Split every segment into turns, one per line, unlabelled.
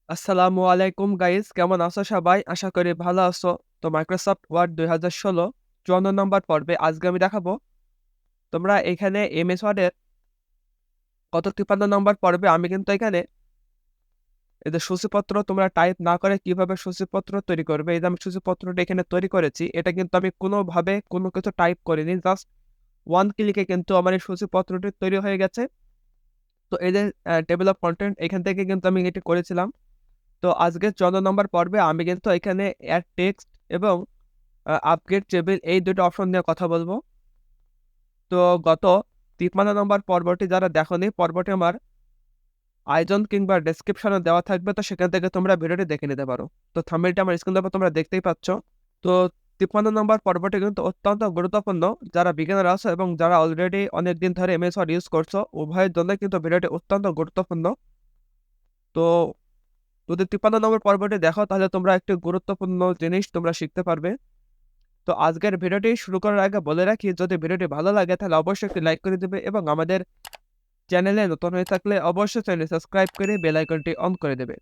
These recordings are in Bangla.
আসসালামু আলাইকুম গাইস, কেমন আছো সবাই? আশা করি ভালো আছো। তো মাইক্রোসফট ওয়ার্ড ২০১৬ ৫৪ নম্বর পর্বে আজকে আমি দেখাবো তোমরা এখানে এমএস ওয়ার্ডের কত ৫৩ নম্বর পর্বে আমি কিন্তু এখানে এই যে সূচিপত্র তোমরা টাইপ না করে কিভাবে সূচিপত্র তৈরি করবে, এই যে আমি সূচিপত্রটা এখানে তৈরি করেছি, এটা কিন্তু আমি কোনোভাবে কোনো কিছু টাইপ করিনি। জাস্ট ওয়ান ক্লিকে কিন্তু আমার এই সূচিপত্রটি তৈরি হয়ে গেছে। তো এই যে টেবিল অফ কন্টেন্ট এখান থেকে কিন্তু আমি এটি করেছিলাম। তো আজকের ১৪ নম্বর পর্বে আমি কিন্তু এখানে অ্যাড টেক্সট এবং আপগ্রেড টেবিল এই ২ টা অপশন নিয়ে কথা বলব। তো গত ৫৩ নম্বর পর্বটি যারা দেখোনি, পর্বটি আমার আইজন কিংবা ডেসক্রিপশনে দেওয়া থাকবে। তো সেখান থেকে তোমরা ভিডিওটি দেখে নিতে পারো। তো থাম্বনেলটা আমার স্ক্রিনের উপর তোমরা দেখতেই পাচ্ছ। তো ৫৩ নম্বর পর্বটি কিন্তু অত্যন্ত গুরুত্বপূর্ণ। যারা বিগিনার আছো এবং যারা অলরেডি অনেকদিন ধরে এমএস ওয়ার্ড ইউজ করছো, উভয়ের জন্যই কিন্তু ভিডিওটি অত্যন্ত গুরুত্বপূর্ণ। তো যদি ৫৩ নম্বর পর্বটি দেখো তাহলে তোমরা একটি গুরুত্বপূর্ণ জিনিস তোমরা শিখতে পারবে। তো আজকের ভিডিওটি শুরু করার আগে বলে রাখি, যদি ভিডিওটি ভালো লাগে তাহলে অবশ্যই একটি লাইক করে দিবে এবং আমাদের চ্যানেলে নতুন হয়ে থাকলে অবশ্যই চ্যানেল সাবস্ক্রাইব করে বেল আইকনটি অন করে দেবে।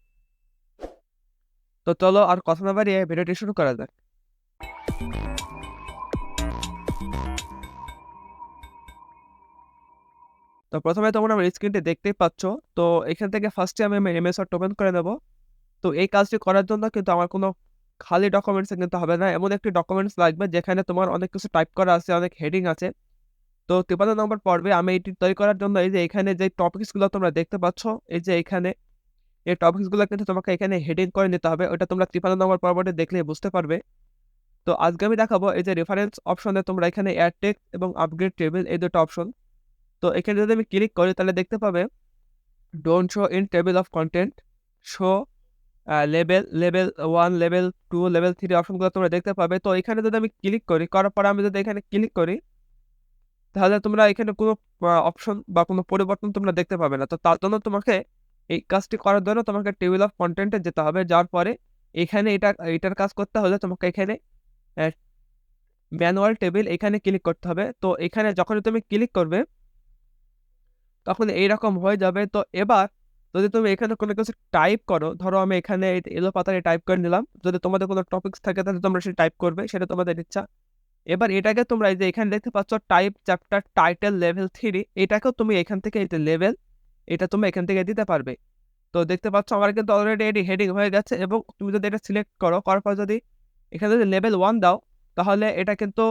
তো চলো আর কথা না বাড়িয়ে ভিডিওটি শুরু করা যাক। তো প্রথমে তোমরা আমার স্ক্রিনটি দেখতেই পাচ্ছ। তো এখান থেকে ফার্স্টে আমি আমার এমএস ওয়ার্ড ওপেন করে নেব। তো এই কাজটি করার জন্য কিন্তু আমার কোনো খালি ডকুমেন্টস কিন্তু হবে না, এমন একটি ডকুমেন্টস লাগবে যেখানে তোমার অনেক কিছু টাইপ করা আছে, অনেক হেডিং আছে। তো ৫৩ নম্বর পর্বে আমি এটি তৈরি করার জন্য এই যে এখানে যে টপিকস গুলো তোমরা দেখতে পাচ্ছ, এই যে এখানে এই টপিকস গুলো কিন্তু তোমাকে এখানে হেডিং করে নিতে হবে। ওটা তোমরা ৫৩ নম্বর পর্বটি দেখলেই বুঝতে পারবে। তো আজকে আমি দেখাবো এই যে রেফারেন্স অপশনে তোমরা এখানে অ্যাড টেক্সট এবং আপগ্রেড টেবিল এই দুটো অপশন। তো এখানে যদি আমি ক্লিক করি তাহলে দেখতে পাবে don't show in table of content, show level 1, level 2, level 3 অপশনগুলো তোমরা দেখতে পাবে। তো এখানে যদি আমি ক্লিক করি, করার পরে আমি যদি এখানে ক্লিক করি তাহলে তোমরা এখানে কোনো অপশন বা কোনো পরিবর্তন তোমরা দেখতে পাবে না। তো তার জন্য তোমাকে এই কাজটি করার জন্য তোমাকে টেবিল অফ কনটেন্ট এ যেতে হবে। যাওয়ার পরে এখানে এটার কাজ করতে হলে তোমাকে এখানে অ্যা ম্যানুয়াল টেবিল এখানে ক্লিক করতে হবে। তো এখানে যখনই তুমি ক্লিক করবে তখন এইরকম হয়ে যাবে। তো এবার যদি তুমি এখানে কোনো কিছু টাইপ করো, ধরো আমি এখানে এই এলো পাতায় টাইপ করে নিলাম। যদি তোমাদের কোনো টপিকস থাকে তাহলে তোমরা সেটা টাইপ করবে, সেটা তোমাদের ইচ্ছা। এবার এটাকে তোমরা এই যে এখানে দেখতে পাচ্ছ টাইপ চ্যাপ্টার টাইটেল লেভেল 3, এটাকেও তুমি এখান থেকে এই যে লেভেল এটা তুমি এখান থেকে দিতে পারবে। তো দেখতে পাচ্ছ আমার কিন্তু অলরেডি এটি হেডিং হয়ে গেছে এবং তুমি যদি এটা সিলেক্ট করো, করার পর যদি এখানে যদি লেভেল 1 দাও তাহলে এটা কিন্তু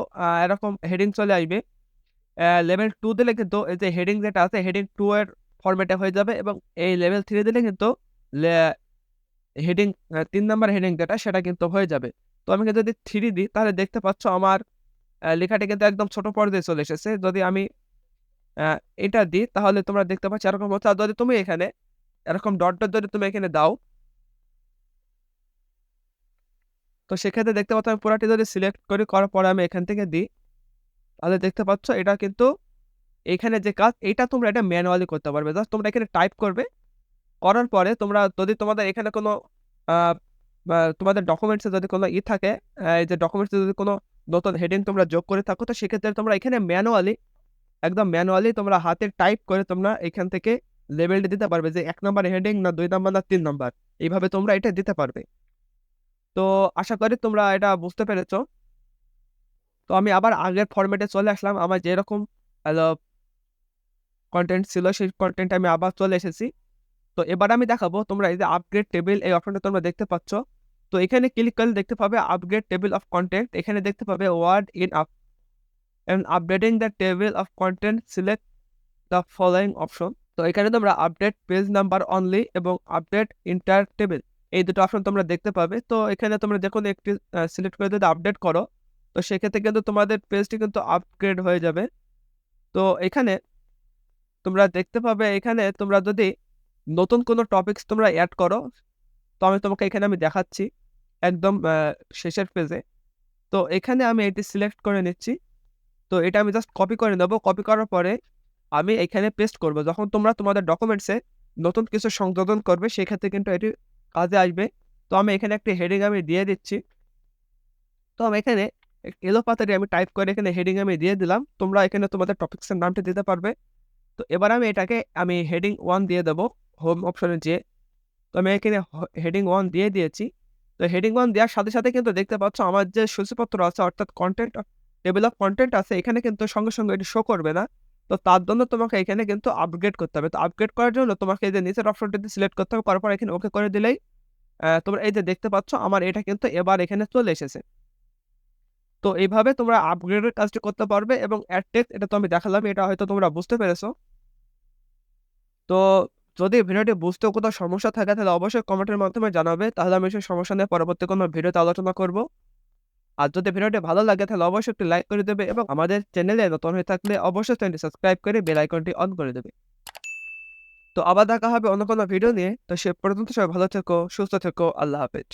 এরকম হেডিং চলে আসবে। লেভেল 2 দিলে কিন্তু এই যে হেডিং যেটা আছে হেডিং 2 এর ফরম্যাটে হয়ে যাবে এবং এই লেভেল 3 দিলে কিন্তু লে হেডিং ৩ নাম্বার হেডিং যেটা সেটা কিন্তু হয়ে যাবে। তো আমি যদি 3 দিই তাহলে দেখতে পাচ্ছ আমার লেখাটি কিন্তু একদম ছোট পর্দায় চলে এসেছে। যদি আমি আ এটা দিই তাহলে তোমরা দেখতে পাচ্ছ এরকম হচ্ছে। আর যদি তুমি এখানে এরকম ডট যদি তুমি এখানে দাও, তো সেক্ষেত্রে দেখতে পাচ্ছ আমি পুরাটি যদি সিলেক্ট করি, করার পরে আমি এখান থেকে দিই, তাহলে দেখতে পাচ্ছ এটা কিন্তু এখানে যে কাজ এইটা তোমরা এটা ম্যানুয়ালি করতে পারবে। জাস্ট তোমরা এখানে টাইপ করবে। করার পরে তোমরা যদি তোমাদের এখানে কোনো আ বা তোমাদের ডকুমেন্টস এ যদি কোনো থাকে, এই যে ডকুমেন্টস এ যদি কোনো নতুন হেডিং তোমরা যোগ করে থাকো, তো সেক্ষেত্রে তোমরা এখানে ম্যানুয়ালি একদম ম্যানুয়ালি তোমরা হাতে টাইপ করে তোমরা এখান থেকে লেবেলটা দিতে পারবে যে ১ নাম্বার হেডিং না ২ নাম্বার না ৩ নাম্বার। এইভাবে তোমরা এটা দিতে পারবে। তো আশা করি তোমরা এটা বুঝতে পেরেছ। তো আমি আবার আগের ফরম্যাটে চলে আসলাম। আমার যেরকম হলো কনটেন্ট ছিল সেই কনটেন্টে আমি আবার চলে এসেছি। তো এবার আমি দেখাবো তোমরা এই যে আপগ্রেড টেবিল এই অপশনটা তোমরা দেখতে পাচ্ছ। তো এখানে ক্লিক করলে দেখতে পাবে আপগ্রেড টেবিল অফ কনটেন্ট। এখানে দেখতে পাবে word in up and updating the table of content select the following option. তো এখানে তোমরা আপডেট পেজ নাম্বার অনলি এবং আপডেট এন্টায়ার টেবিল এই দুটো অপশন তোমরা দেখতে পাবে। তো এখানে তোমরা যেকোনো একটি সিলেক্ট করে যদি আপডেট করো, তো সেক্ষেত্রে কিন্তু তোমাদের পেজটি কিন্তু আপগ্রেড হয়ে যাবে। তো এখানে তোমরা দেখতে পাবে এখানে তোমরা যদি নতুন কোনো টপিকস তোমরা এড করো, তো আমি তোমাকে এখানে আমি দেখাচ্ছি একদম শেষের পেজে। তো এখানে আমি এটি সিলেক্ট করে নিচ্ছি। তো এটা আমি জাস্ট কপি করে নেব। কপি করার পরে আমি এখানে পেস্ট করব। যখন তোমরা তোমাদের ডকুমেন্টসে নতুন কিছু সংযোজন করবে সেক্ষেত্রে কিন্তু এটি কাজে আসবে। তো আমি এখানে একটি হেডিং আমি দিয়ে দিচ্ছি। তো আমি এখানে এলো পাতাটি আমি টাইপ করে এখানে হেডিং আমি দিয়ে দিলাম। তোমরা এখানে তোমাদের টপিকসের নামটি দিতে পারবে। তো এবার আমি এটাকে হেডিং 1 দিয়ে দেব হোম অপশনে যেয়ে। তো আমি এখানে হেডিং 1 দিয়ে দিয়েছি। তো হেডিং 1 দেওয়ার সাথে, সাথে কিন্তু দেখতে পাচ্ছ আমার যে সূচিপত্র আছে অর্থাৎ কনটেন্ট টেবল অফ কনটেন্ট আছে এখানে কিন্তু সঙ্গে, সঙ্গে এটি শো করবে না। তো তার জন্য তোমাকে এখানে কিন্তু আপগ্রেড করতে হবে। তো আপগ্রেড করার জন্য তোমাকে এই যে নিচের অপশনটিতে সিলেক্ট করতে হবে। করার পর এখানে ওকে করে দিলেই তোমরা এই যে দেখতে পাচ্ছ আমার এটা কিন্তু এবার এখানে চলে এসেছে। তো এইভাবে তোমরা আপগ্রেডের কাজটি করতে পারবে এবং অ্যাড টেক্সট এটা তো আমি দেখালাম, এটা হয়তো তোমরা বুঝতে পেরেছো। তো যদি ভিডিওটি বুঝতেও কোথাও সমস্যা থাকে তাহলে অবশ্যই কমেন্টের মাধ্যমে জানাবে। তাহলে আমি সেই সমস্যা নিয়ে পরবর্তী কোনো ভিডিওতে আলোচনা করব। আর যদি ভিডিওটি ভালো লাগে তাহলে অবশ্যই একটি লাইক করে দেবে এবং আমাদের চ্যানেলে নতুন হয়ে থাকলে অবশ্যই চ্যানেলটি সাবস্ক্রাইব করে বেল আইকনটি অন করে দেবে। তো আবার দেখা হবে অন্য কোনো ভিডিও নিয়ে। তো সে পর্যন্ত সবাই ভালো থেকো, সুস্থ থেকো। আল্লাহ হাফেজ।